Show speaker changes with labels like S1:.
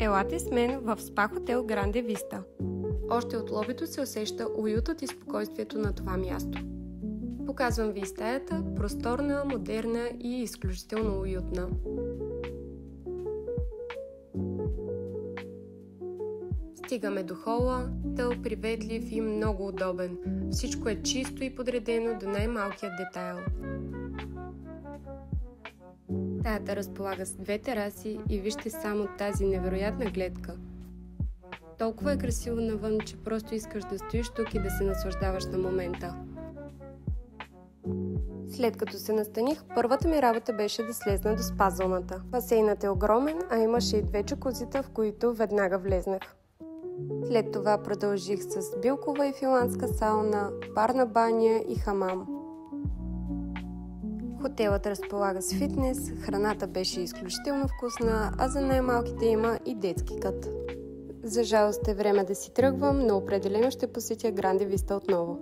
S1: Елате с мен в спа хотел Гранде Виста. Още от лобито се усеща уютът и спокойствието на това място. Показвам ви стаята, просторна, модерна и изключително уютна. Стигаме до хола, тъл, приветлив и много удобен. Всичко е чисто и подредено до най-малкият детайл. Стаята разполага с 2 тераси и вижте само тази невероятна гледка. Толкова е красиво навън, че просто искаш да стоиш тук и да се наслаждаваш на момента. След като се настаних, първата ми работа беше да слезна до спа зоната. Басейнът е огромен, а имаше и 2 джакузита, в които веднага влезнах. След това продължих с билкова и финландска сауна, парна баня и хамам. Хотелът разполага с фитнес, храната беше изключително вкусна, а за най-малките има и детски кът. За жалост е време да си тръгвам, но определено ще посетя Гранде Виста отново.